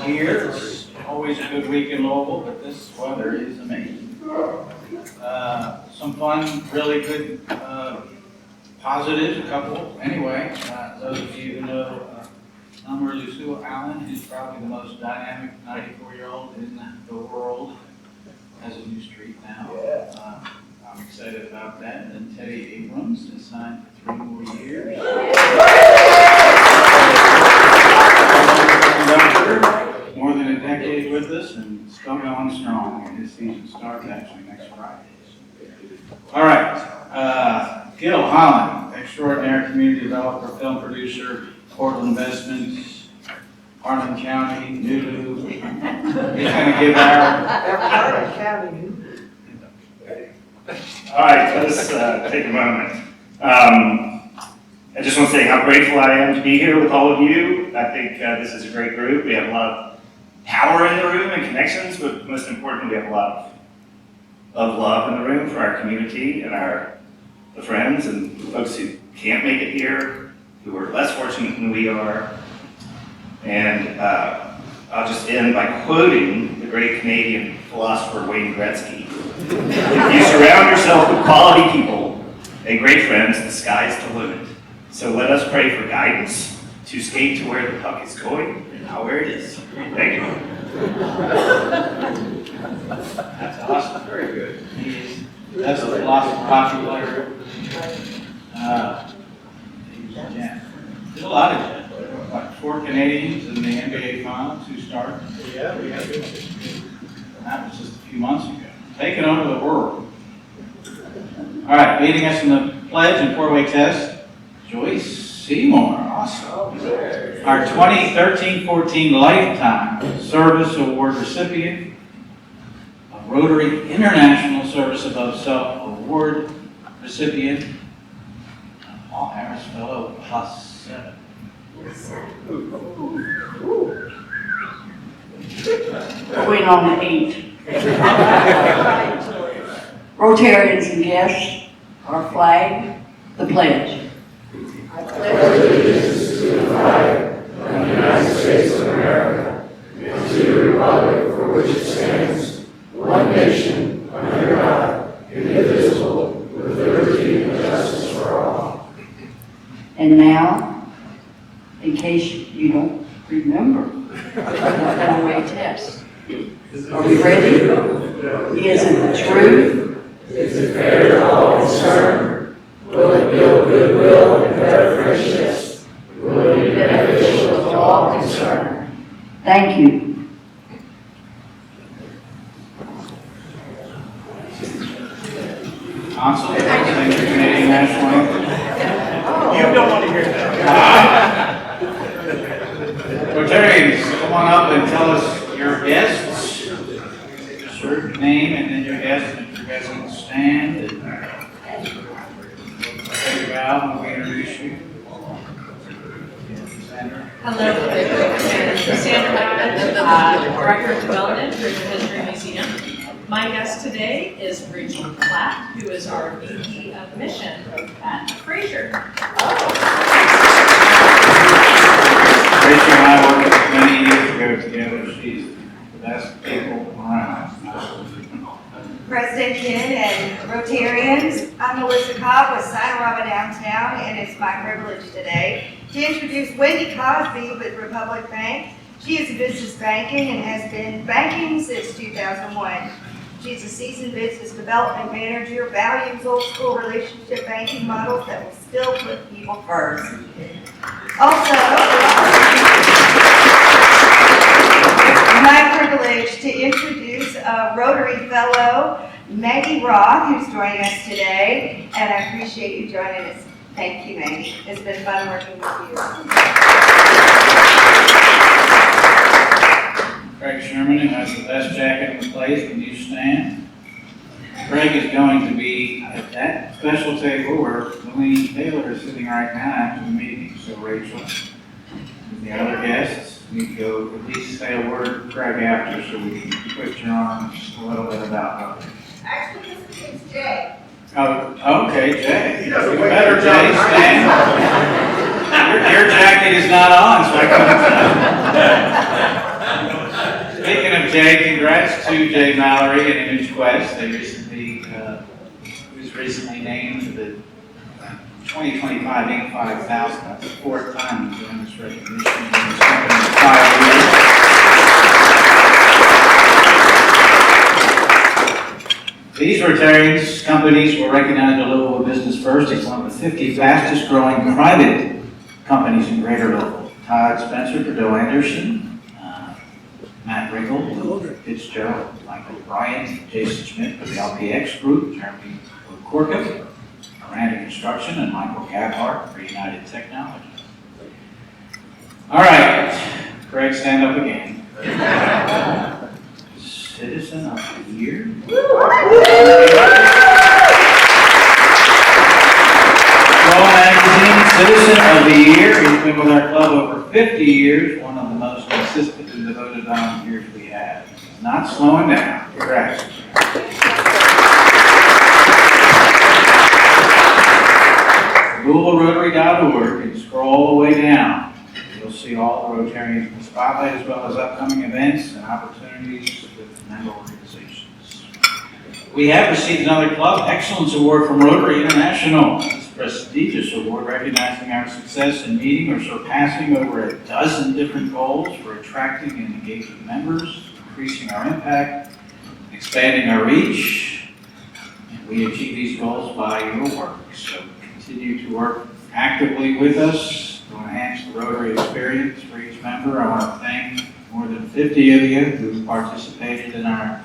here. It's always a good week in Louisville, but this weather is amazing. Some fun, really good positives, a couple. Anyway, those of you who know Lucille Allen, who's probably the most dynamic 94-year-old in the world, has a new street now. I'm excited about that. And Teddy Abrams is signed for 3 more years. More than a decade with us and still going strong. And his season starts actually next Friday. All right. Gil Holland, extraordinary community developer, film producer, Portland Investments, Harlan County, Nulu. He's going to give our... All right, let's take a moment. I just want to say how grateful I am to be here with all of you. I think this is a great group. We have a lot of power in the room and connections, but most importantly, we have a lot of love in the room for our community and the friends and folks who can't make it here, who are less fortunate than we are. And I'll just end by quoting the great Canadian philosopher Wayne Gretzky. If you surround yourself with quality people and great friends, the sky's the limit. So let us pray for guidance to skate to where the puck is going and not where it is. Thank you. That's awesome. Very good. That's a philosopher, hockey player. Yeah. There's a lot of like 4 Canadians in the NBA Finals who started. Yeah, we have good. That was just a few months ago. Taking over the world. All right, leading us in the pledge and 4-way test, Joyce Seymour. Awesome. Our 2013-14 Lifetime Service Award recipient, a Rotary International Service Above Self Award recipient, an Paul Harris Fellow +7. Going on to 8. Rotarians and guests, our flag, the pledge. I pledge allegiance to the flag of the United States of America and to the republic for which it stands, one nation, under God, indivisible, with liberty and justice for all. And now, in case you don't remember, the 4-way test. Are we ready? Is it the truth? Is it fair to all concerned? Will it build goodwill and better friendships? Will it be beneficial to all concerned? Thank you. Consul, sing the Canadian National Anthem. You don't want to hear that. Rotarians, come on up and tell us your guests. Just your name and then your guests, and if you guys can stand and take a bow when we introduce you. Sandra. Hello, Sandra Macbeth, Director of Development for the History Museum. My guest today is Rachel Platt, who is our VP of Mission at Fraser. Rachel and I worked many years ago together. She's the best people around. President Ken and Rotarians, I'm Melissa Cobb with Sinarama Downtown, and it's my privilege today to introduce Wendy Cosby with Republic Bank. She is in business banking and has been banking since 2001. She's a seasoned business development manager, values old school relationship banking models that will still put people first. Also, it's my privilege to introduce a Rotary Fellow, Maggie Roth, who's joining us today, and I appreciate you joining us. Thank you, Maggie. It's been fun working with you. Craig Sherman, who has the best jacket in the place. Can you stand? Craig is going to be at that special table where Louise Taylor is sitting right now after the meeting. So Rachel and the other guests need to go at least say a word to Craig after so we can twist your arm just a little bit about her. Actually, this is Jay. Oh, okay, Jay. You better, Jay, stand. Your jacket is not on, so I can't. Jay, congrats to Jay Mallory and Image Quest. They recently, was recently named to the 2025 Inc. 5000. That's the fourth time he's doing this recognition in this company's 5 years. These Rotarians companies were recognized by Louisville Business First as one of the 50 fastest growing private companies in Greater Louisville. Todd Spencer, Perdue Anderson, Matt Riggle, Fitzgerald, Michael Bryant, Jason Schmidt for the LPX Group, Jeremy Corkum, Miranda Construction, and Michael Gabhart for United Technology. All right, Craig, stand up again. Citizen of the Year. Roll Magazine Citizen of the Year. He's been with our club over 50 years, one of the most consistent and devoted volunteers we have. He's not slowing down. Congrats. LouisvilleRotary.org, and scroll all the way down. You'll see all the Rotarians in the spotlight, as well as upcoming events and opportunities with member organizations. We have received another Club Excellence Award from Rotary International. This prestigious award recognizing our success in meeting or surpassing over a dozen different goals for attracting and engaging members, increasing our impact, expanding our reach. And we achieve these goals by your work. So continue to work actively with us to enhance the Rotary experience for each member. I want to thank more than 50 of you who participated in our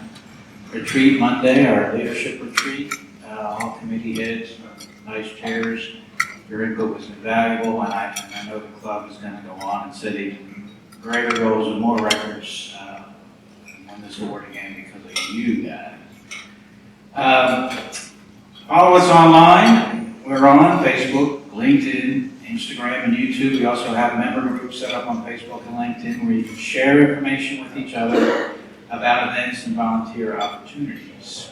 retreat Monday, our leadership retreat. All committee heads, vice chairs, your input was invaluable, and I know the club is going to go on and set even greater goals and more records and win this award again because of you guys. Follow us online. We're on Facebook, LinkedIn, Instagram, and YouTube. We also have member groups set up on Facebook and LinkedIn where you can share information with each other about events and volunteer opportunities.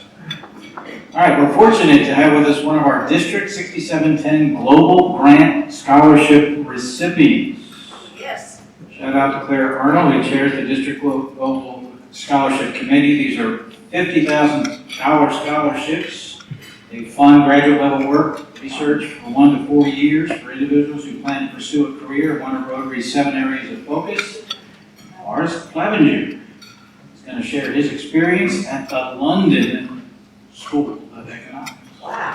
All right, we're fortunate to have with us one of our District 6710 Global Grant Scholarship recipients. Yes. Shout out to Claire Arnold, who chairs the District Global Scholarship Committee. These are $50,000 scholarships. They fund graduate level work, research for 1 to 4 years for individuals who plan to pursue a career in one of Rotary's 7 areas of focus. Ours, Clevenger, is going to share his experience at the London School of Economics. Wow.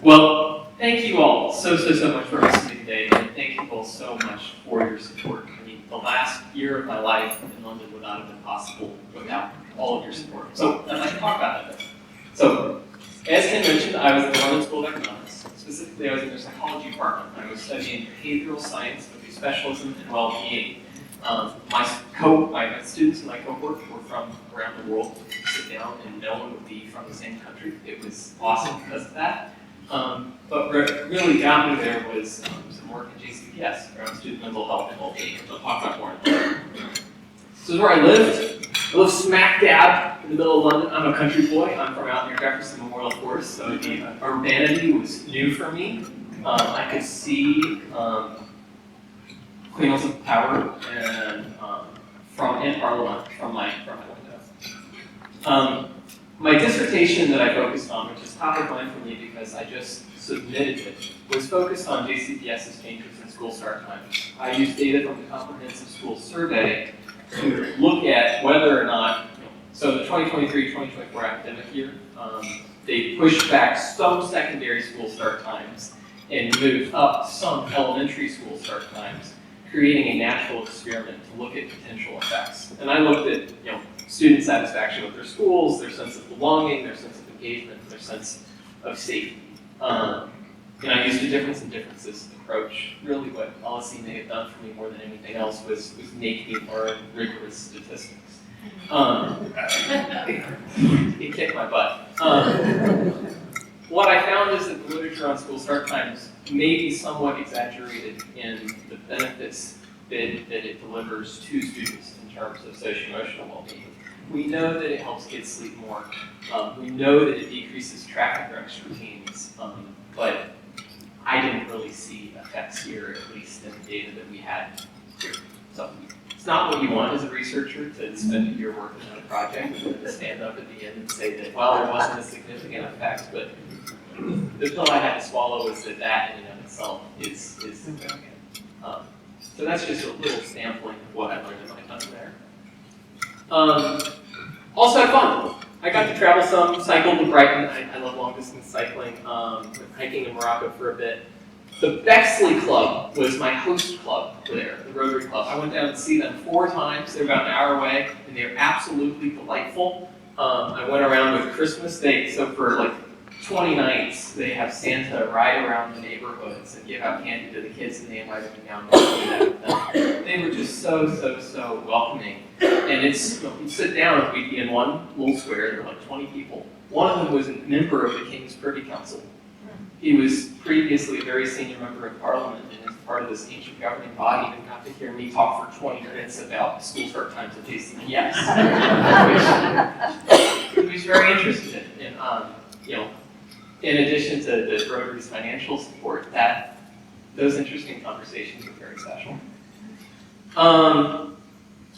Well, thank you all so much for hosting me today, and thank you all so much for your support. I mean, the last year of my life in London would not have been possible without all of your support. So I'd like to talk about that. So, as Ken mentioned, I was at the London School of Economics. Specifically, I was in their psychology department. I was studying behavioral science with a specialism in well-being. My students in my cohort were from around the world. Sit down, and no one would be from the same country. It was awesome because of that. But what really got me there was some work in JCPS around student mental health and well-being. I'll talk about more in a minute. This is where I lived. I live smack dab in the middle of London. I'm a country boy. I'm from out near Jefferson Memorial Forest, so the urbanity was new for me. I could see Queen Elizabeth Tower and Parliament from my window. My dissertation that I focused on, which is top of mind for me because I just submitted it, was focused on JCPS's changes in school start times. I used data from the Comprehensive School Survey to look at whether or not, so the 2023-2024 academic year, they pushed back some secondary school start times and moved up some elementary school start times, creating a natural experiment to look at potential effects. And I looked at, student satisfaction with their schools, their sense of belonging, their sense of engagement, their sense of safety. And I used a difference in differences approach. Really what policy may have done for me more than anything else was make me learn rigorous statistics. It kicked my butt. What I found is that the literature on school start times may be somewhat exaggerated in the benefits that it delivers to students in terms of socio-emotional well-being. We know that it helps kids sleep more. We know that it decreases traffic wrecks routines, but I didn't really see effects here, at least in the data that we had here. So it's not what you want as a researcher, to spend a year working on a project and then stand up at the end and say that, well, there wasn't a significant effect, but the pill I had to swallow was that that in and of itself is significant. So that's just a little sampling of what I learned in my time there. Also had fun. I got to travel some, cycled to Brighton. I love long distance cycling. Went hiking in Morocco for a bit. The Bexley Club was my host club there, the Rotary Club. I went down to see them 4 times. They're about an hour away, and they're absolutely delightful. I went around with Christmas. So for like 20 nights, they have Santa ride around the neighborhoods and give out candy to the kids, and they invited me down to do that with them. They were just so welcoming. And it's, you sit down, and we'd be in one little square, there were like 20 people. One of them was a member of the King's Privy Council. He was previously a very senior member of Parliament, and as part of this ancient governing body, and got to hear me talk for 20 minutes about school start times at JCPS. He was very interested in, in addition to the Rotary's financial support, those interesting conversations were very special.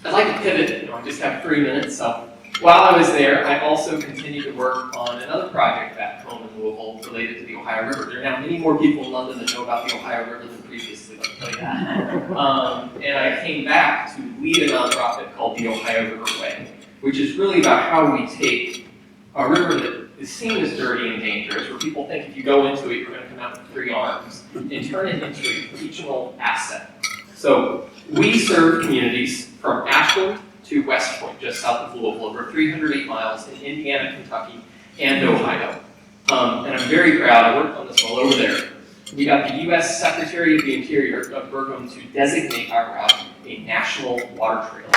I'd like to pivot, I just have 3 minutes, so while I was there, I also continued to work on another project back home in Louisville related to the Ohio River. There are now many more people in London that know about the Ohio River than previously, let me tell you that. And I came back to lead a nonprofit called the Ohio River Way, which is really about how we take a river that is seen as dirty and dangerous, where people think if you go into it, you're going to come out with 3 arms, and turn it into a regional asset. So we serve communities from Ashland to West Point, just south of Louisville, over 308 miles in Indiana, Kentucky, and Ohio. And I'm very proud, I worked on this while over there. We got the U.S. Secretary of the Interior, Doug Burgum, to designate our route a national water trail.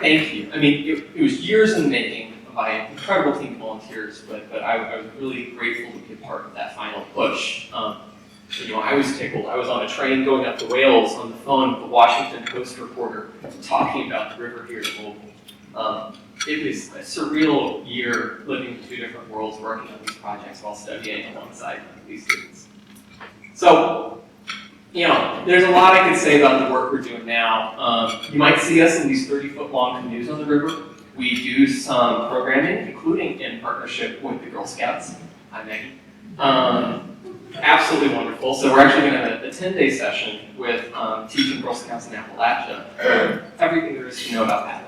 Thank you. I mean, it was years in the making by an incredible team of volunteers, but I was really grateful to be a part of that final push. I was tickled. I was on a train going up to Wales on the phone with the Washington Post reporter talking about the river here in Louisville. It was a surreal year living in 2 different worlds, working on these projects while studying alongside these students. So, there's a lot I could say about the work we're doing now. You might see us in these 30-foot long canoes on the river. We do some programming, including in partnership with the Girl Scouts. Hi, Maggie. Absolutely wonderful. So we're actually going to have a 10-day session with teaching Girl Scouts in Appalachia, everything there is to know about paddling.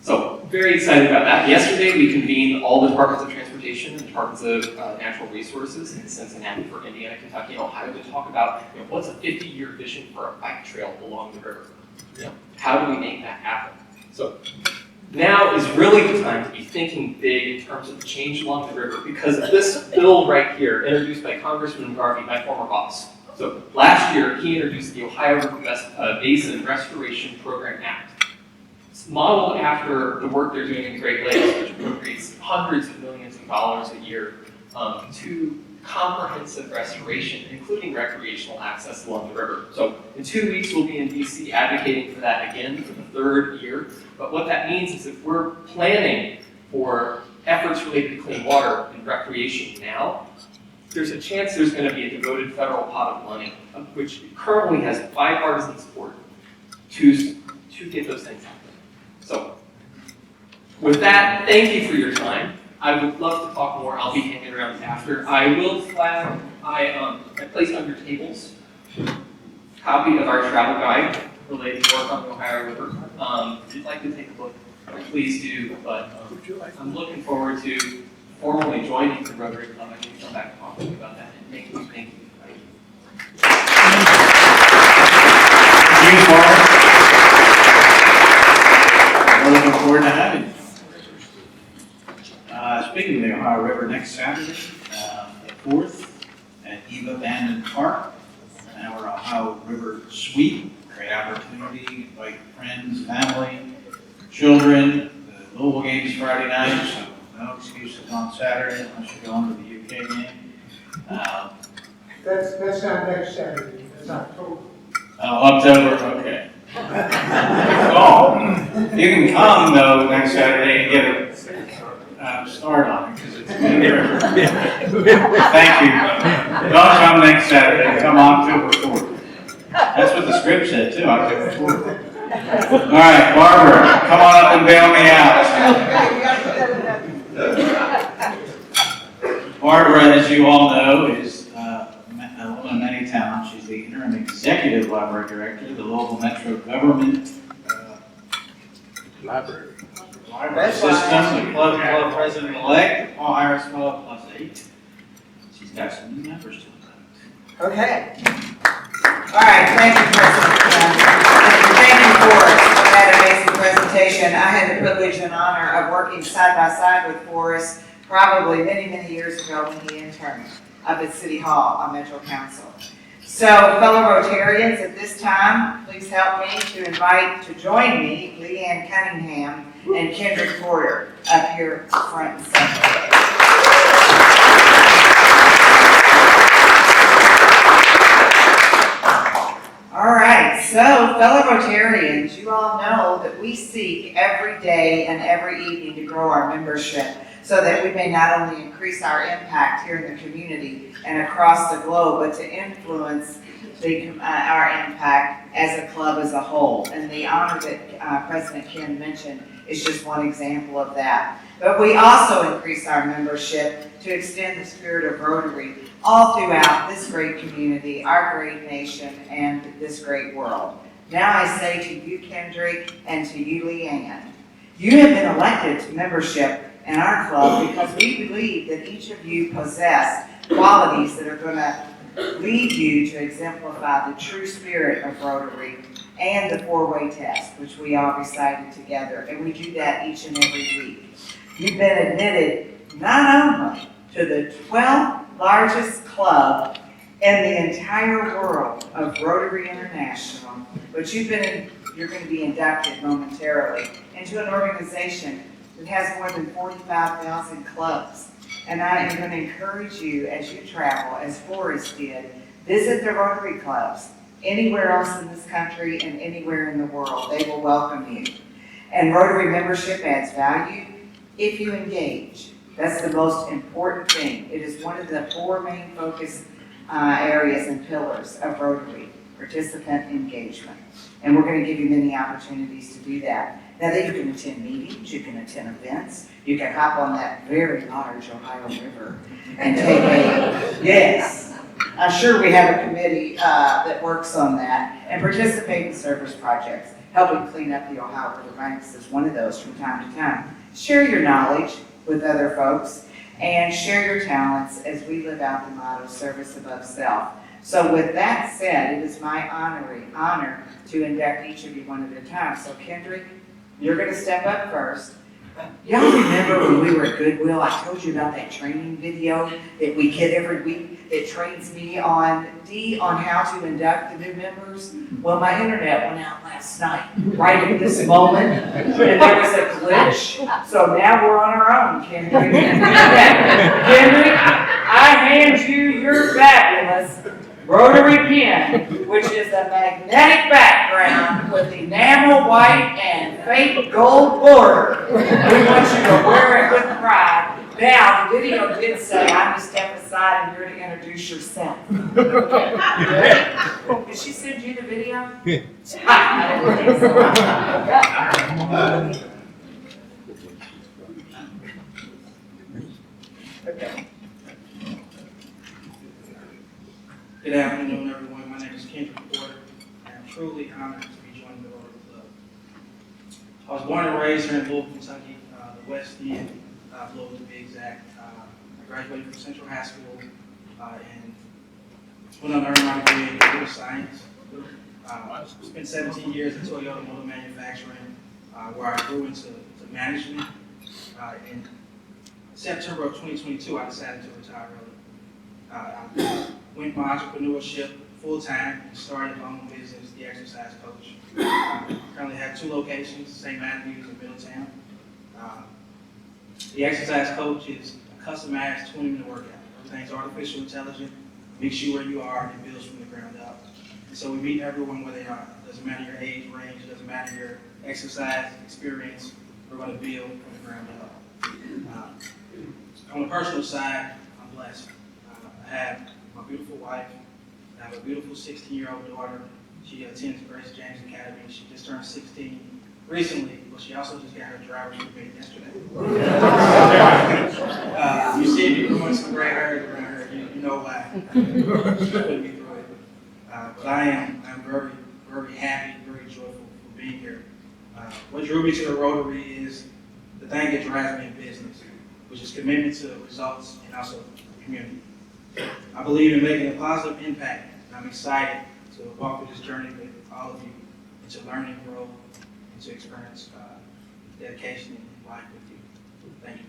So very excited about that. Yesterday we convened all the departments of transportation and departments of natural resources in Cincinnati for Indiana, Kentucky, and Ohio to talk about what's a 50-year vision for a bike trail along the river. How do we make that happen? So now is really the time to be thinking big in terms of change along the river, because of this bill right here, introduced by Congressman Garvey, my former boss. So last year, he introduced the Ohio River Basin Restoration Program Act. It's modeled after the work they're doing in Great Lakes, which appropriates hundreds of millions of dollars a year to comprehensive restoration, including recreational access along the river. So in 2 weeks, we'll be in DC advocating for that again for the 3rd year. But what that means is if we're planning for efforts related to clean water and recreation now, there's a chance there's going to be a devoted federal pot of money, which currently has bipartisan support to get those things happening. So with that, thank you for your time. I would love to talk more. I'll be hanging around after. I will flag, I placed on your tables a copy of our travel guide related to work on the Ohio River. If you'd like to take a look, please do. But I'm looking forward to formally joining the Rotary Club. I can come back and talk to you about that. And thank you. Thank you, Paul. We're looking forward to having you. Speaking of the Ohio River, next Saturday, the 4th, at Eva Abandoned Park, our Ohio River Sweep. Great opportunity, invite friends, family, children. The Louisville game is Friday night, so no excuses on Saturday unless you're going to the UK game. That's not next Saturday, that's October. October, okay. Oh, you can come though next Saturday and get a start on it, because it's been here. Thank you. Don't come next Saturday, come October 4th. That's what the script said too, October 4th. All right, Barbara, come on up and bail me out. Barbara, as you all know, is a woman of many talents. She's the interim executive library director of the local metro government Library. system, the club president-elect, Paul Harris Club plus 8. She's got some new members to elect. Okay. All right, thank you, President. Thank you for that amazing presentation. I had the privilege and honor of working side by side with Forrest probably many, many years ago when he interned up at City Hall on Metro Council. So, fellow Rotarians, at this time, please help me to invite to join me Leanne Cunningham and Kendrick Porter up here front and center. All right, so fellow Rotarians, you all know that we seek every day and every evening to grow our membership so that we may not only increase our impact here in the community and across the globe, but to influence our impact as a club as a whole. And the honor that President Ken mentioned is just one example of that. But we also increase our membership to extend the spirit of Rotary all throughout this great community, our great nation, and this great world. Now I say to you, Kendrick, and to you, Leanne, you have been elected to membership in our club because we believe that each of you possess qualities that are going to lead you to exemplify the true spirit of Rotary and the four-way test, which we all recited together, and we do that each and every week. You've been admitted not only to the 12th largest club in the entire world of Rotary International, but you're going to be inducted momentarily into an organization that has more than 45,000 clubs. And I am going to encourage you as you travel, as Forrest did, visit the Rotary clubs anywhere else in this country and anywhere in the world. They will welcome you. And Rotary membership adds value if you engage. That's the most important thing. It is one of the 4 main focus areas and pillars of Rotary, participant engagement. And we're going to give you many opportunities to do that. Now that you can attend meetings, you can attend events, you can hop on that very large Ohio River and take yes, I'm sure we have a committee that works on that, and participate in service projects, helping clean up the Ohio River banks is one of those from time to time. Share your knowledge with other folks, and share your talents as we live out the motto, service above self. So with that said, it is my honor to induct each of you one at a time. So Kendrick, you're going to step up first. Y'all remember when we were at Goodwill, I told you about that training video that we get every week that trains me on how to induct the new members? Well, my internet went out last night, right at this moment, and there was a glitch. So now we're on our own, Kendrick. Kendrick, I hand you your fabulous Rotary pin, which is a magnetic background with enamel white and fake gold border. We want you to wear it with pride. Now, the video did say I'm to step aside and you're to introduce yourself. Did she send you the video? I didn't think so. Okay. Good afternoon, everyone. My name is Kendrick Porter. I am truly honored to be joining the Rotary Club. I was born and raised here in Louisville, Kentucky, the West End, Louisville to be exact. I graduated from Central High School and went on to earn my degree in computer science. Spent 17 years in Toyota Motor Manufacturing, where I grew into management. In September of 2022, I decided to retire early. I went for entrepreneurship full-time and started my own business, The Exercise Coach. I currently have 2 locations, St. Matthews and Middletown. The Exercise Coach is a customized 20-minute workout. Everything's artificial intelligent, meets you where you are, and it builds from the ground up. And so we meet everyone where they are. It doesn't matter your age range, it doesn't matter your exercise experience. We're going to build from the ground up. On the personal side, I'm blessed. I have my beautiful wife. I have a beautiful 16-year-old daughter. She attends Grace James Academy. She just turned 16 recently, but she also just got her driver's permit yesterday. You see me growing some gray hairs around her. You know why. She put me through it. But I'm very, very happy, very joyful for being here. What drew me to the Rotary is the thing that drives me in business, which is commitment to results and also community. I believe in making a positive impact, and I'm excited to walk through this journey with all of you and to learn and grow and to experience dedication and life with you. Thank you.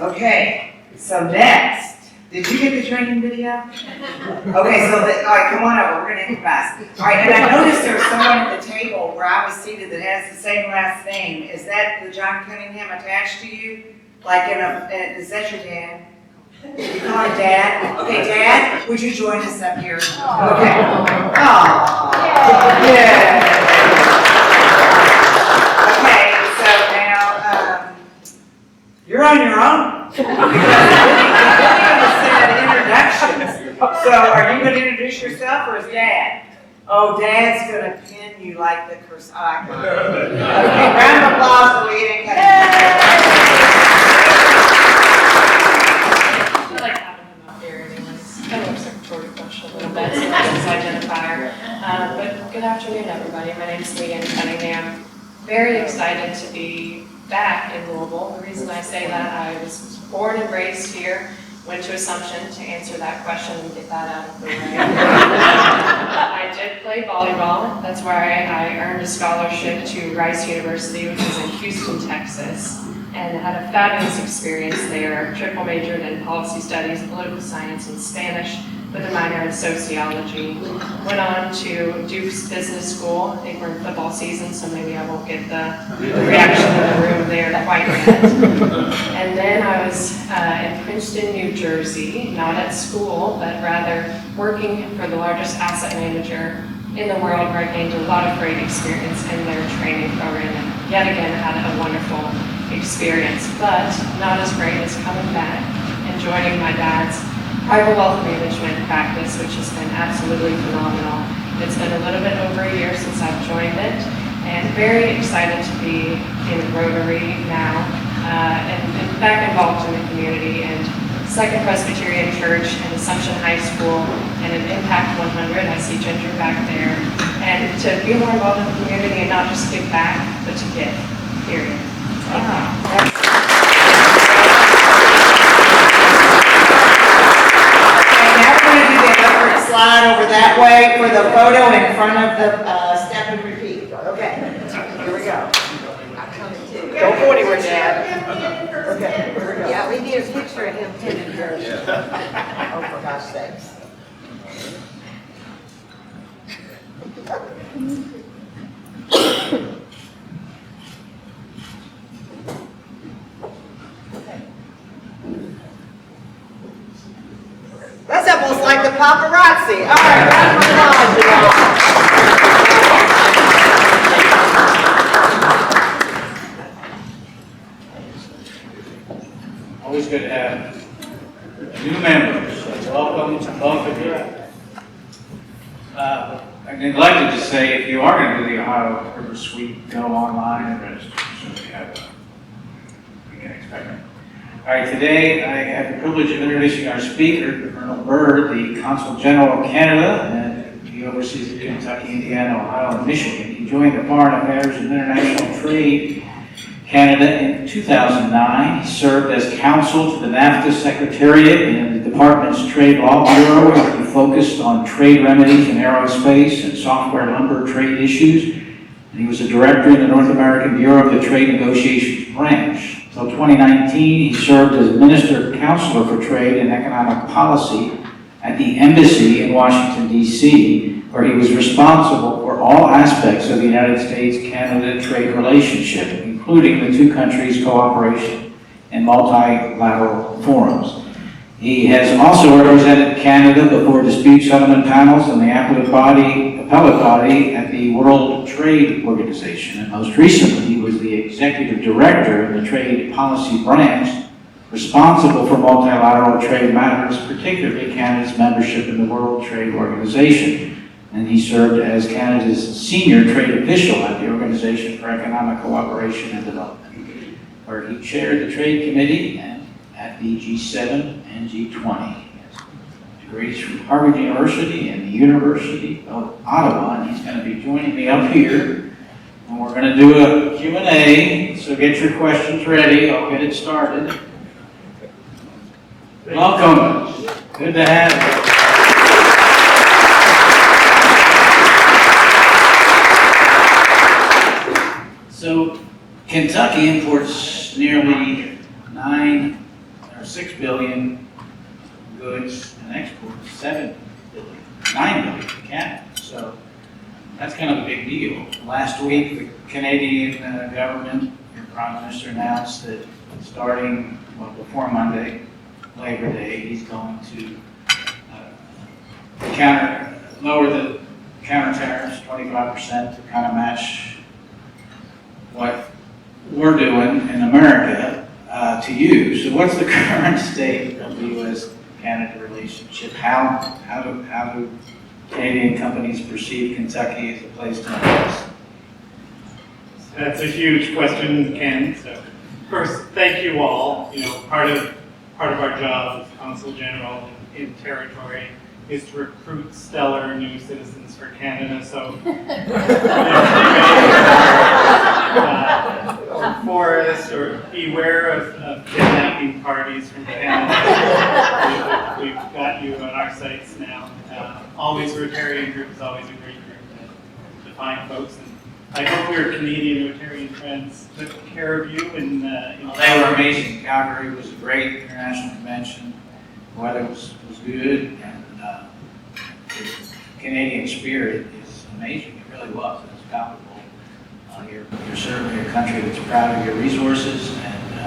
Okay, so next, did you get the training video? Okay, so all right, come on over, we're gonna improvise. All right, and I noticed there was someone at the table where I was seated that has the same last name. Is that the John Cunningham attached to you? Like is that your dad? You call him Dad? Okay, Dad, would you join us up here? Okay. Oh. Yeah. Okay, so now, you're on your own. Introductions. So are you going to introduce yourself or is Dad? Oh, Dad's going to pin you like the curse icon. Okay, round of applause for Leanne I like having him up here anyways. Kind of looks like a George Bush a little bit, so that's his identifier. But good afternoon, everybody. My name is Leanne Cunningham. Very excited to be back in Louisville. The reason I say that, I was born and raised here. Went to Assumption to answer that question and get that out of the way. I did play volleyball. That's where I earned a scholarship to Rice University, which is in Houston, Texas, and had a fabulous experience there. Triple majored in policy studies, political science, and Spanish, with a minor in sociology. Went on to Duke's Business School. I think we're in football season, so maybe I won't get the reaction in the room there quite yet. And then I was in Princeton, New Jersey, not at school, but rather working for the largest asset manager in the world, where I gained a lot of great experience in their training program, and yet again had a wonderful experience, but not as great as coming back and joining my dad's private wealth management practice, which has been absolutely phenomenal. It's been a little bit over a year since I've joined it, and very excited to be in Rotary now, and back involved in the community, and Second Presbyterian Church and Assumption High School, and an Impact 100. I see Ginger back there, and to be more involved in the community and not just give back, but to give, period. Slide over that way for the photo in front of the step and repeat. Okay, here we go. Don't go anywhere, Dad. Okay, here we go. Yeah, we need a picture of him pinning her. Oh, for gosh sakes. That's almost like the paparazzi. All right, round of applause, y'all. Always good to have new members. Welcome to both of you. I neglected to say, if you are going to do the Ohio River Suite, go online and register. So we can expect it. All right, today I have the privilege of introducing our speaker, Colonel Byrd, the Consul General of Canada, and he oversees Kentucky, Indiana, Ohio, and Michigan. He joined the Foreign Affairs and International Trade Canada in 2009. He served as counsel to the NAFTA Secretariat and the Department's Trade Law Bureau, where he focused on trade remedies in aerospace and software lumber trade issues. And he was a director in the North American Bureau of the Trade Negotiations Branch. Until 2019, he served as Minister Counselor for Trade and Economic Policy at the Embassy in Washington, D.C., where he was responsible for all aspects of the United States-Canada trade relationship, including the two countries' cooperation and multilateral forums. He has also represented Canada before dispute settlement panels and the appellate body at the World Trade Organization. And most recently, he was the executive director of the Trade Policy Branch, responsible for multilateral trade matters, particularly Canada's membership in the World Trade Organization. And he served as Canada's senior trade official at the Organization for Economic Cooperation and Development, where he chaired the Trade Committee and at the G7 and G20. He has degrees from Harvard University and the University of Ottawa, and he's going to be joining me up here. And we're going to do a Q&A, so get your questions ready. I'll get it started. Welcome. Good to have you. So, Kentucky imports nearly 6 billion goods and exports 9 billion to Canada. So that's kind of a big deal. Last week, the Canadian government, your Prime Minister announced that starting, before Monday, Labor Day, he's going to lower the counter tariffs 25% to kind of match what we're doing in America to you. So what's the current state of the U.S.-Canada relationship? How do Canadian companies perceive Kentucky as a place to invest? That's a huge question, Ken. So first, thank you all. Part of our job as Consul General in territory is to recruit stellar new citizens for Canada. So forest or beware of kidnapping parties from Canada. We've got you on our sites now. Always Rotarian group is always a great group to find folks. And I hope your Canadian Rotarian friends took care of you. They were amazing. Calgary was a great international convention. The weather was good, and the Canadian spirit is amazing. It really was. It's palpable. You're certainly a country that's proud of your resources, and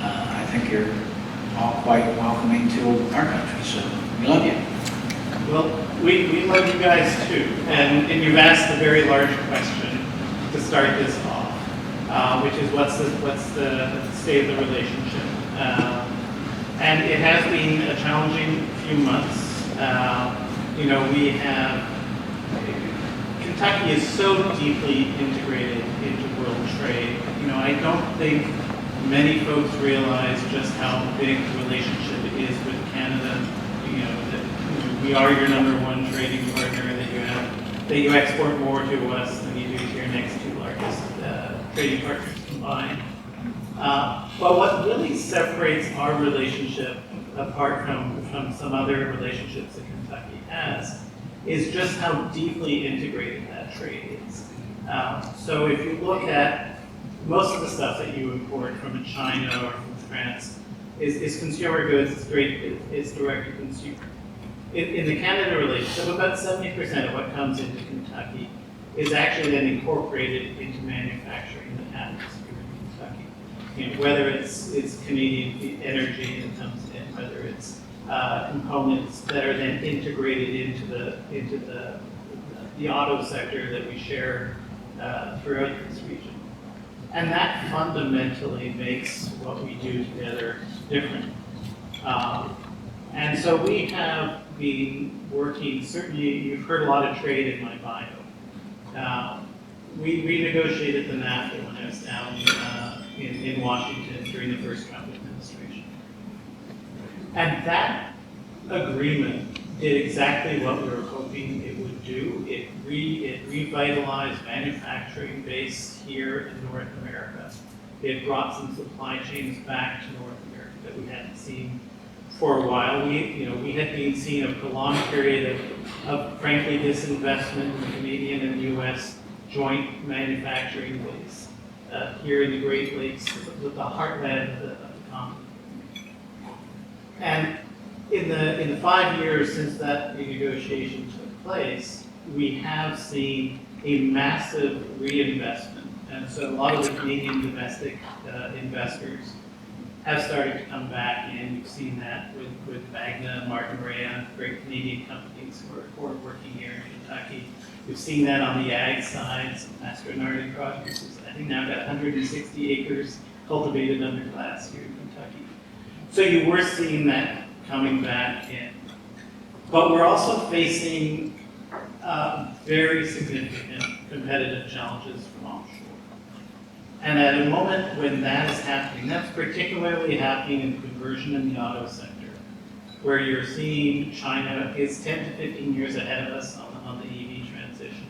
I think you're all quite welcoming to our country. So we love you. Well, we love you guys too, and you've asked a very large question to start this off, which is what's the state of the relationship, and it has been a challenging few months. We have Kentucky is so deeply integrated into world trade. I don't think many folks realize just how big the relationship is with Canada. That we are your number 1 trading partner, that you export more to us than you do to your next 2 largest trading partners combined. But what really separates our relationship apart from some other relationships that Kentucky has is just how deeply integrated that trade is. So if you look at most of the stuff that you import from China or from France is consumer goods, it's direct to consumer. In the Canada relationship, about 70% of what comes into Kentucky is actually then incorporated into manufacturing that happens here in Kentucky. Whether it's Canadian energy that comes in, whether it's components that are then integrated into the auto sector that we share throughout this region. And that fundamentally makes what we do together different. And so we have been working, certainly you've heard a lot of trade in my bio. We renegotiated the NAFTA when I was down in Washington during the first Trump administration. And that agreement did exactly what we were hoping it would do. It revitalized manufacturing base here in North America. It brought some supply chains back to North America that we hadn't seen for a while. We had been seeing a prolonged period of frankly disinvestment in the Canadian and U.S. joint manufacturing base here in the Great Lakes, with the heartland of the continent. And in the 5 years since that renegotiation took place, we have seen a massive reinvestment. And so a lot of the Canadian domestic investors have started to come back in. You've seen that with Magna, Martin Rea, great Canadian companies who are working here in Kentucky. We've seen that on the ag side, some Mastronardi projects. I think now got 160 acres cultivated under glass here in Kentucky. So you were seeing that coming back in. But we're also facing very significant competitive challenges from offshore. And at a moment when that is happening, that's particularly happening in conversion in the auto sector, where you're seeing China is 10 to 15 years ahead of us on the EV transition.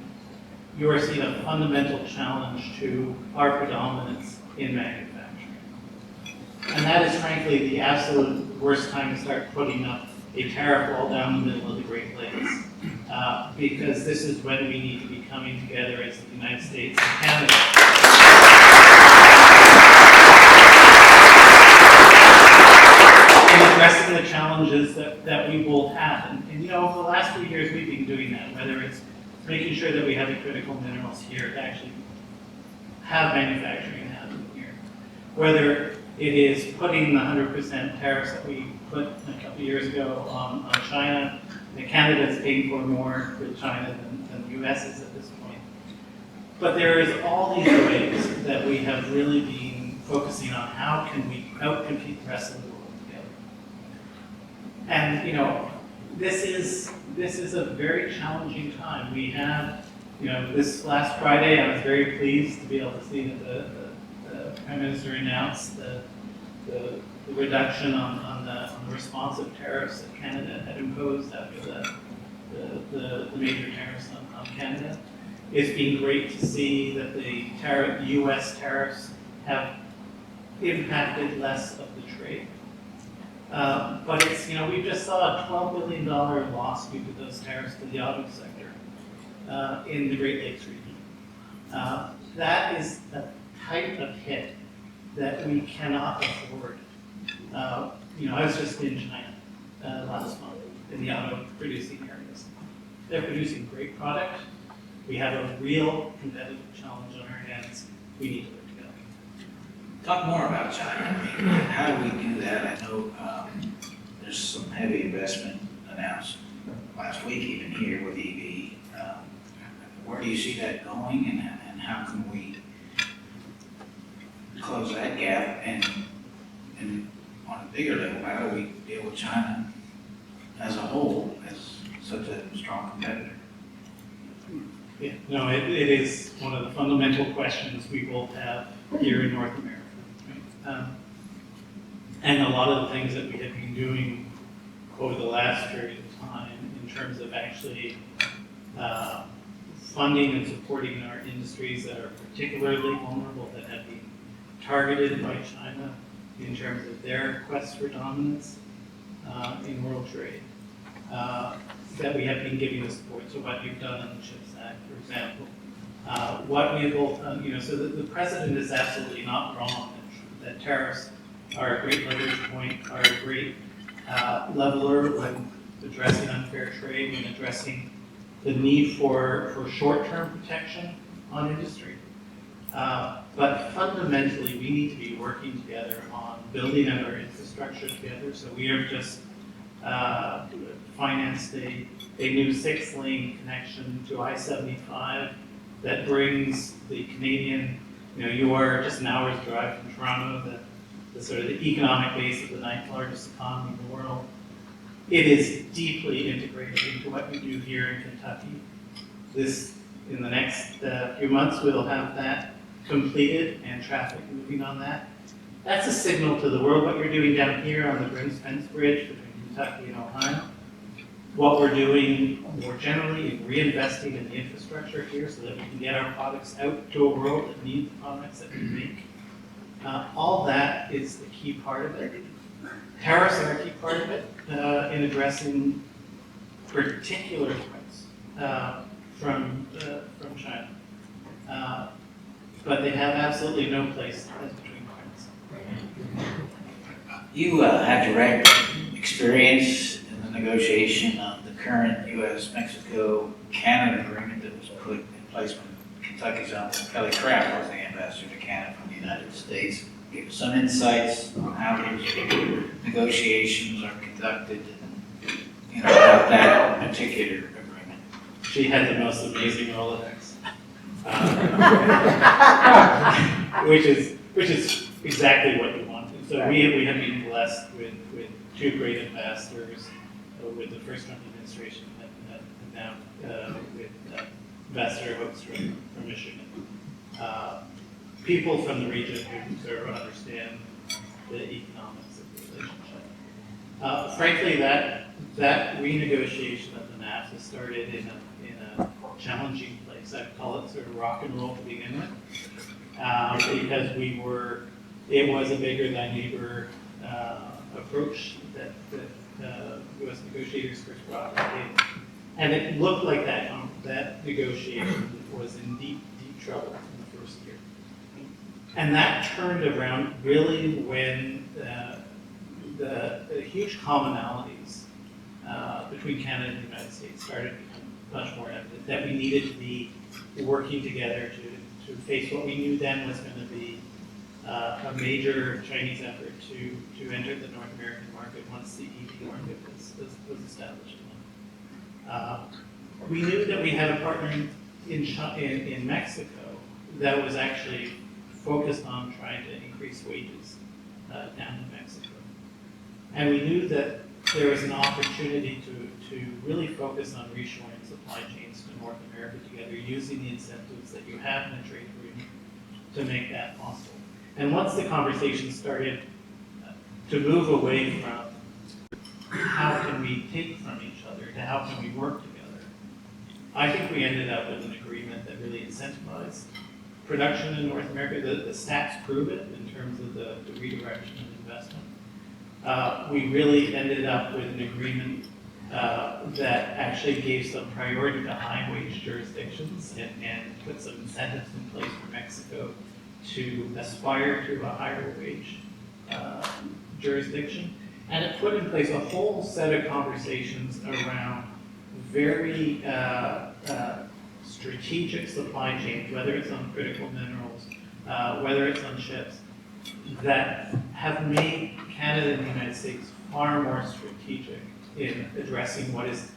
You are seeing a fundamental challenge to our predominance in manufacturing. And that is frankly the absolute worst time to start putting up a tariff wall down the middle of the Great Lakes. Because this is when we need to be coming together as the United States and Canada. In addressing the challenges that we both have. And you know, over the last few years we've been doing that, whether it's making sure that we have the critical minerals here to actually have manufacturing happen here. Whether it is putting the 100% tariffs that we put a couple years ago on China. Canada is paying for more with China than the US is at this point. But there is all these ways that we have really been focusing on how can we outcompete the rest of the world together. And you know, this is a very challenging time. We have, you know, this last Friday I was very pleased to be able to see that the Prime Minister announced the reduction on the responsive tariffs that Canada had imposed after the major tariffs on Canada. It's been great to see that the U.S. tariffs have impacted less of the trade. But it's, you know, we just saw a $12 billion loss due to those tariffs to the auto sector in the Great Lakes region. That is a type of hit that we cannot afford. You know, I was just in China last month in the auto producing areas. They're producing great product. We have a real competitive challenge on our hands. We need to work together. Talk more about China. I mean, how do we do that? I know there's some heavy investment announced last week, even here with EV. Where do you see that going, and how can we close that gap? And on a bigger level, how do we deal with China as a whole as such a strong competitor? Yeah, no, it is one of the fundamental questions we both have here in North America. Right? And a lot of the things that we have been doing over the last period of time in terms of actually funding and supporting our industries that are particularly vulnerable, that have been targeted by China in terms of their quest for dominance in world trade, that we have been giving the support. So what you've done on the CHIPS Act, for example, what we have both done, you know, so the president is absolutely not wrong that tariffs are a great leverage point, are a great leveler when addressing unfair trade and addressing the need for short-term protection on industry. But fundamentally, we need to be working together on building out our infrastructure together. So we have just financed a new 6-lane connection to I-75 that brings the Canadian, you know, you are just an hour's drive from Toronto, the sort of the economic base of the 9th largest economy in the world. It is deeply integrated into what we do here in Kentucky. In the next few months, we'll have that completed and traffic moving on that. That's a signal to the world what you're doing down here on the Grims Fence Bridge between Kentucky and Ohio. What we're doing more generally in reinvesting in the infrastructure here so that we can get our products out to a world that needs the products that we make. All that is the key part of it. Tariffs are a key part of it in addressing particular threats from China. But they have absolutely no place as between friends. You have direct experience in the negotiation of the current U.S.-Mexico-Canada agreement that was put in place when Kentucky's own Kelly Craft was the ambassador to Canada from the United States. give us some insights on how these negotiations are conducted, about that particular agreement. She had the most amazing Rolodex. Which is exactly what you wanted. So we have been blessed with two great ambassadors, with the first Trump administration and now with Ambassador Hooks from Michigan. People from the region who sort of understand the economics of the relationship. Frankly, that renegotiation of the NAFTA started in a challenging place. I'd call it sort of rock and roll to begin with, because it was a bigger than neighbor approach that U.S. negotiators first brought to the table. And it looked like that negotiation was in deep trouble in the first year. And that turned around really when the huge commonalities between Canada and the United States started to become much more evident, that we needed to be working together to face what we knew then was going to be a major Chinese effort to enter the North American market once the EV market was established. We knew that we had a partner in Mexico that was actually focused on trying to increase wages down in Mexico. And we knew that there was an opportunity to really focus on reshoring supply chains to North America together, using the incentives that you have in a trade agreement to make that possible. And once the conversation started to move away from how can we take from each other to how can we work together, I think we ended up with an agreement that really incentivized production in North America. The stats prove it in terms of the redirection of investment. We really ended up with an agreement that actually gave some priority to high-wage jurisdictions and put some incentives in place for Mexico to aspire to a higher wage jurisdiction. And it put in place a whole set of conversations around very strategic supply chains, whether it's on critical minerals, whether it's on chips, that have made Canada and the United States far more strategic in addressing what is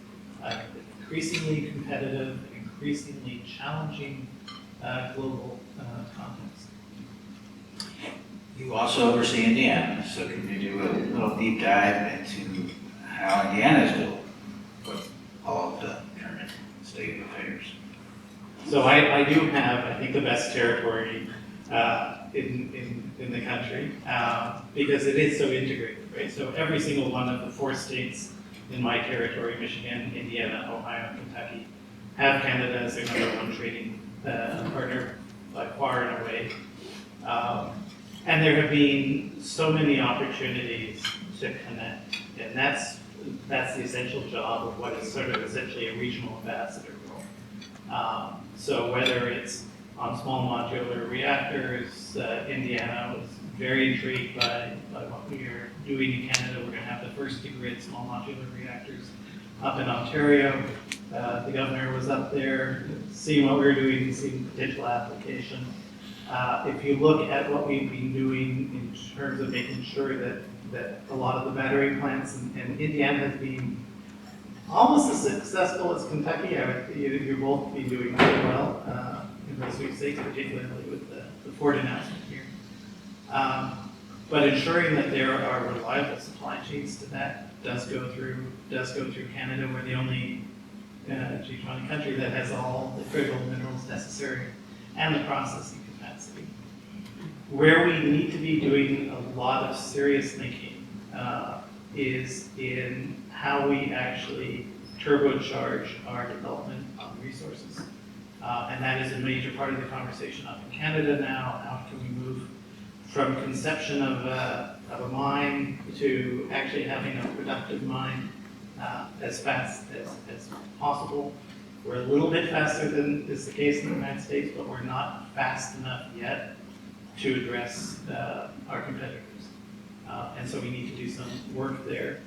increasingly competitive, increasingly challenging global context. You also oversee Indiana, so can you do a little deep dive into how Indiana is doing with all of the current state of affairs? So I do have, I think, the best territory in the country because it is so integrated, right? So every single one of the 4 states in my territory, Michigan, Indiana, Ohio, and Kentucky, have Canada as their #1 trading partner by far and away. And there have been so many opportunities to connect, and that's the essential job of what is sort of essentially a regional ambassador role. So whether it's on small modular reactors, Indiana was very intrigued by what we are doing in Canada. We're going to have the first to grid small modular reactors up in Ontario. The governor was up there seeing what we were doing, seeing potential application. If you look at what we've been doing in terms of making sure that a lot of the battery plants, and Indiana has been almost as successful as Kentucky. You've both been doing really well in those three states, particularly with the Ford announcement here. But ensuring that there are reliable supply chains to that does go through Canada. We're the only G20 country that has all the critical minerals necessary and the processing capacity. Where we need to be doing a lot of serious thinking is in how we actually turbocharge our development of resources. And that is a major part of the conversation up in Canada now. How can we move from conception of a mine to actually having a productive mine as fast as possible? We're a little bit faster than is the case in the United States, but we're not fast enough yet to address our competitors. And so we need to do some work there.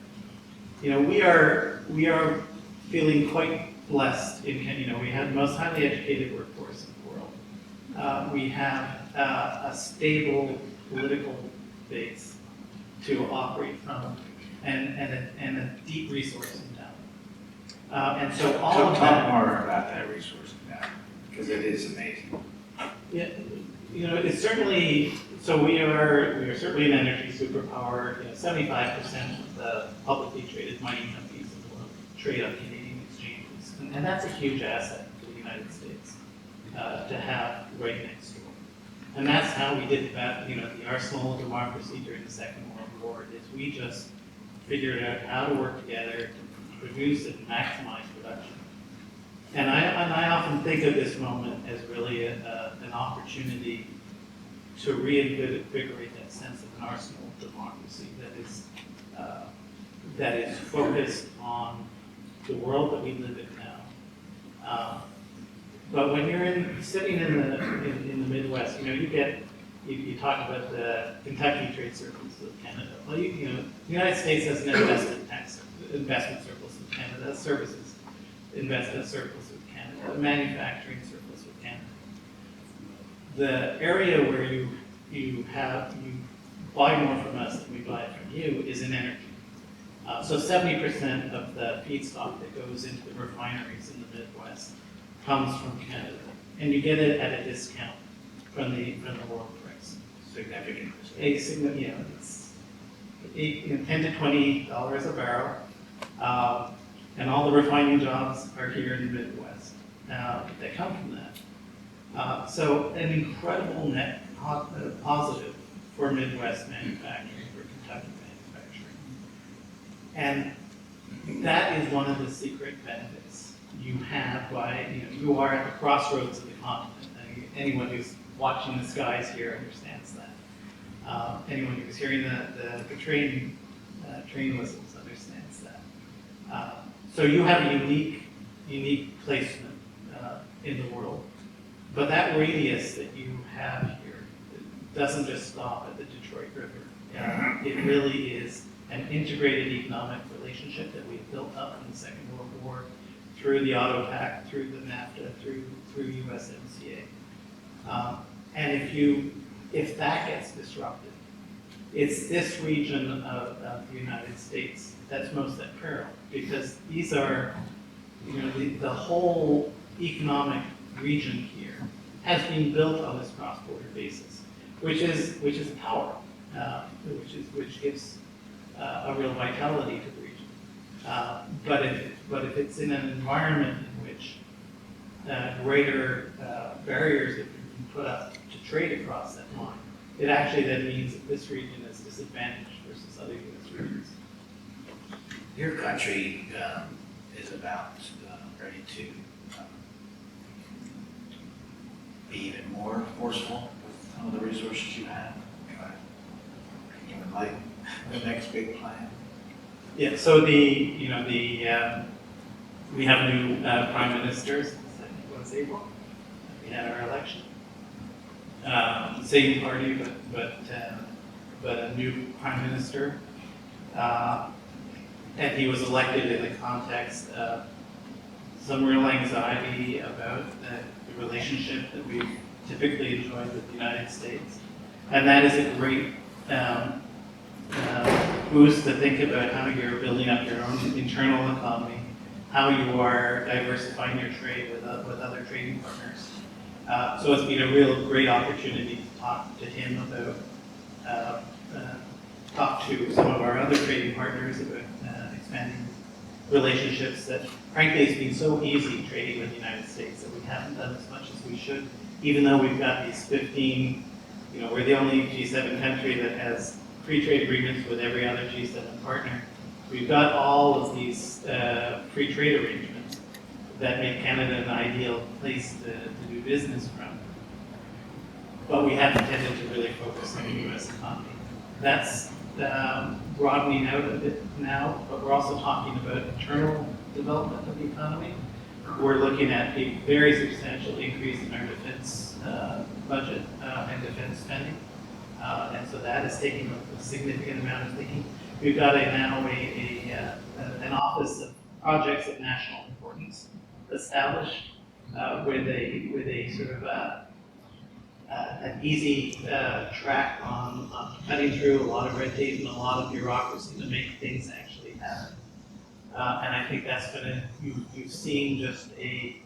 You know, we are feeling quite blessed in Kenya. We have the most highly educated workforce in the world. We have a stable political base to operate from, and a deep resource endowment. And so all of Talk that. more about that resource now, because it is amazing. Yeah, you know, it's certainly, so we are certainly an energy superpower. 75% of the publicly traded mining companies in the world trade on Canadian exchanges. And that's a huge asset for the United States to have right next door. And that's how we did that, the arsenal of democracy during the Second World War, is we just figured out how to work together to produce and maximize production. And I often think of this moment as really an opportunity to reinvigorate that sense of an arsenal of democracy that is focused on the world that we live in now. But when you're sitting in the Midwest, you talk about the Kentucky trade surplus of Canada. Well, the United States has an investment surplus of Canada, services investment surplus with Canada, a manufacturing surplus with Canada. The area where you buy more from us than we buy from you is in energy. So 70% of the feedstock that goes into the refineries in the Midwest comes from Canada, and you get it at a discount from the world price. Significant. It's $10 to $20 a barrel. And all the refining jobs are here in the Midwest that come from that. So an incredible net positive for Midwest manufacturing, for Kentucky manufacturing. And that is one of the secret benefits you have by, you are at the crossroads of the continent. Anyone who's watching the skies here understands that. Anyone who's hearing the train whistles understands that. So you have a unique placement in the world. But that radius that you have here doesn't just stop at the Detroit River. It really is an integrated economic relationship that we've built up in the Second World War through the Auto Pact, through the NAFTA, through USMCA. And if that gets disrupted, it's this region of the United States that's most at peril, because these are, the whole economic region here has been built on this cross-border basis, which is power, which gives a real vitality to the region. But if it's in an environment in which greater barriers have been put up to trade across that line, it actually then means that this region is disadvantaged versus other U.S. regions. Your country is about ready to be even more forceful with some of the resources you have. Can you enlighten the next big plan? Yeah. So we have new prime ministers. I think it was April. We had our election. Same party, but a new prime minister. And he was elected in the context of some real anxiety about the relationship that we've typically enjoyed with the United States. And that is a great boost to think about how you're building up your own internal economy, how you are diversifying your trade with other trading partners. So it's been a real great opportunity to talk to him about, talk to some of our other trading partners about expanding relationships that, frankly, it's been so easy trading with the United States that we haven't done as much as we should, even though we've got these 15, we're the only G7 country that has free trade agreements with every other G7 partner. We've got all of these free trade arrangements that make Canada an ideal place to do business from. But we haven't tended to really focus on the U.S. economy. That's broadening out a bit now, but we're also talking about internal development of the economy. We're looking at a very substantial increase in our defense budget and defense spending. And so that is taking a significant amount of thinking. We've got now an Office of Projects of National Importance established with a sort of an easy track on cutting through a lot of red tape and a lot of bureaucracy to make things actually happen. And I think that's you've seen just a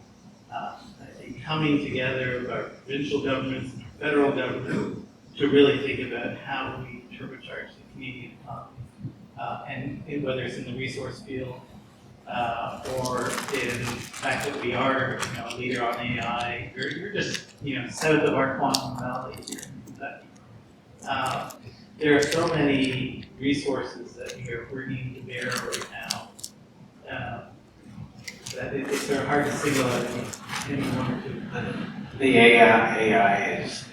coming together of our provincial governments and federal government to really think about how we turbocharge the Canadian economy. And whether it's in the resource field or in the fact that we are a leader on AI, you're just south of our Quantum Valley here in Kentucky. There are so many resources that we are bringing to bear right now that it's sort of hard to single out any one or two. The AI is